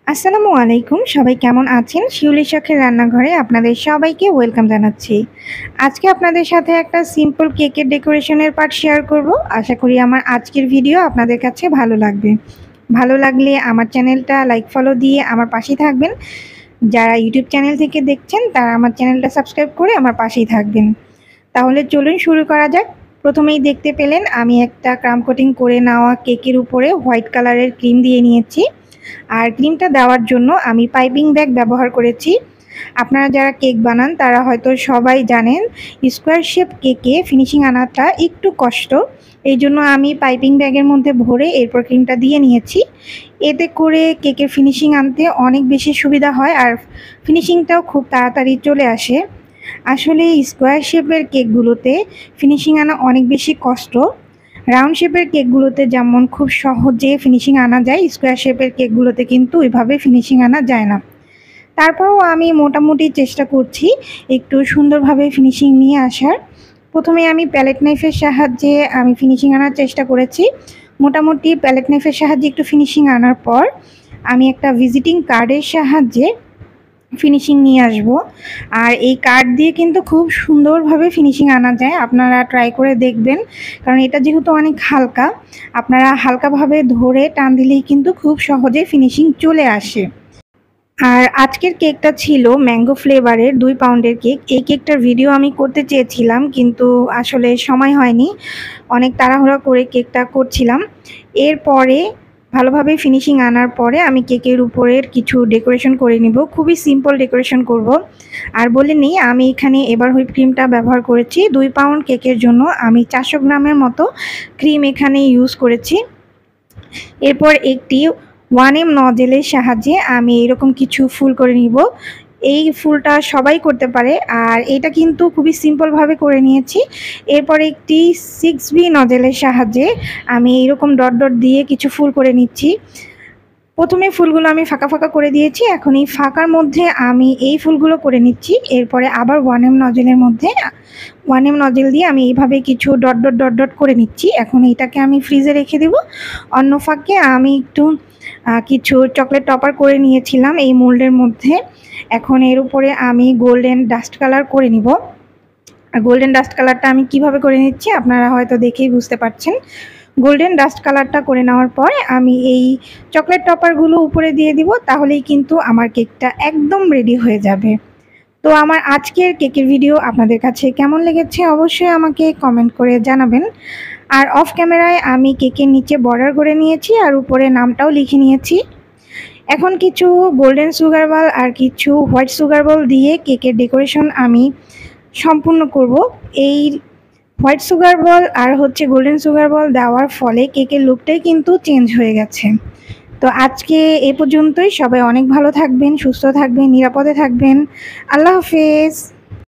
আসসালামু আলাইকুম। সবাই কেমন আছেন? শিউলি শখের রান্নাঘরে আপনাদের সবাইকে ওয়েলকাম জানাচ্ছি। আজকে আপনাদের সাথে একটা সিম্পল কেকের ডেকোরেশনের পার্ট শেয়ার করব। আশা করি আমার আজকের ভিডিও আপনাদের কাছে ভালো লাগবে। ভালো লাগলে আমার চ্যানেলটা লাইক ফলো দিয়ে আমার পাশেই থাকবেন। যারা ইউটিউব চ্যানেল থেকে দেখছেন তারা আমার চ্যানেলটা সাবস্ক্রাইব করে আমার পাশেই থাকবেন। তাহলে চলুন শুরু করা যাক। প্রথমেই দেখতে পেলেন আমি একটা ক্রাম কোটিং করে নেওয়া কেকের উপরে হোয়াইট কালারের ক্রিম দিয়ে নিয়েছি। আর ক্রিমটা দেওয়ার জন্য আমি পাইপিং ব্যাগ ব্যবহার করেছি। আপনারা যারা কেক বানান তারা হয়তো সবাই জানেন স্কোয়ার শেপ কেকে ফিনিশিং আনাটা একটু কষ্ট। এই জন্য আমি পাইপিং ব্যাগের মধ্যে ভরে এরপর ক্রিমটা দিয়ে নিয়েছি। এতে করে কেকের ফিনিশিং আনতে অনেক বেশি সুবিধা হয় আর ফিনিশিংটাও খুব তাড়াতাড়ি চলে আসে। আসলে স্কোয়ার শেপের কেকগুলোতে ফিনিশিং আনা অনেক বেশি কষ্ট। রাউন্ড শেপের কেকগুলোতে যেমন খুব সহজে ফিনিশিং আনা যায়, স্কোয়ার শেপের কেকগুলোতে কিন্তু ওইভাবে ফিনিশিং আনা যায় না। তারপরেও আমি মোটামুটি চেষ্টা করছি একটু সুন্দরভাবে ফিনিশিং নিয়ে আসার। প্রথমে আমি প্যালেট নাইফের সাহায্যে আমি ফিনিশিং আনার চেষ্টা করেছি। মোটামুটি প্যালেট নাইফের সাহায্যে একটু ফিনিশিং আনার পর আমি একটা ভিজিটিং কার্ডের সাহায্যে ফিনিশিং নিয়ে আসব। আর এই কার্ড দিয়ে কিন্তু খুব সুন্দরভাবে ফিনিশিং আনা যায়। আপনারা ট্রাই করে দেখবেন, কারণ এটা যেহেতু অনেক হালকা, আপনারা হালকাভাবে ধরে টান দিলেই কিন্তু খুব সহজে ফিনিশিং চলে আসে। আর আজকের কেকটা ছিল ম্যাঙ্গো ফ্লেভারের 2 পাউন্ডের কেক। এই কেকটার ভিডিও আমি করতে চেয়েছিলাম, কিন্তু আসলে সময় হয়নি। অনেক তাড়াহুড়া করে কেকটা করছিলাম। এরপরে ভালোভাবে ফিনিশিং আনার পরে আমি কেকের উপরের কিছু ডেকোরেশন করে নিব। খুবই সিম্পল ডেকোরেশন করব। আর বলে নিই, আমি এখানে এবার হুইপ ক্রিমটা ব্যবহার করেছি। 2 পাউন্ড কেকের জন্য আমি 400 গ্রামের মতো ক্রিম এখানে ইউজ করেছি। এরপর একটি 1M নজেলের সাহায্যে আমি এরকম কিছু ফুল করে নিব। এই ফুলটা সবাই করতে পারে, আর এটা কিন্তু খুবই সিম্পলভাবে করে নিয়েছি। এরপর একটি 6B নজেলের সাহায্যে আমি এরকম ডট ডট দিয়ে কিছু ফুল করে নিচ্ছি। প্রথমে ফুলগুলো আমি ফাঁকা ফাঁকা করে দিয়েছি, এখন এই ফাঁকার মধ্যে আমি এই ফুলগুলো করে নিচ্ছি। এরপরে আবার 1M নজেলের মধ্যে 1M নজেল দিয়ে আমি এইভাবে কিছু ডট ডট ডট ডট করে নিচ্ছি। এখন এইটাকে আমি ফ্রিজে রেখে দেব। অন্য ফাঁকে আমি একটু কিছু চকলেট টপার করে নিয়েছিলাম এই মোল্ডের মধ্যে। এখন এর উপরে আমি গোল্ডেন ডাস্ট কালার করে নিব। আর গোল্ডেন ডাস্ট কালারটা আমি কিভাবে করে নিচ্ছি আপনারা হয়তো দেখেই বুঝতে পারছেন। গোল্ডেন ডাস্ট কালারটা করে নেওয়ার পরে আমি এই চকলেট টপারগুলো উপরে দিয়ে দিব, তাহলেই কিন্তু আমার কেকটা একদম রেডি হয়ে যাবে। তো আমার আজকের কেকের ভিডিও আপনাদের কাছে কেমন লেগেছে অবশ্যই আমাকে কমেন্ট করে জানাবেন। আর অফ ক্যামেরায় আমি কেকের নিচে বর্ডার করে নিয়েছি আর উপরে নামটাও লিখে নিয়েছি। এখন কিছু গোল্ডেন সুগার বল আর কিছু হোয়াইট সুগার বল দিয়ে কেকের ডেকোরেশন আমি সম্পূর্ণ করব। এই হোয়াইট সুগার বল আর গোল্ডেন সুগার বল দেওয়ার ফলে কেকের লুকটাই কিন্তু চেঞ্জ হয়ে গেছে। তো আজকে এ পর্যন্তই। সবাই অনেক ভালো থাকবেন, সুস্থ থাকবেন, নিরাপদে থাকবেন। আল্লাহ হাফেজ।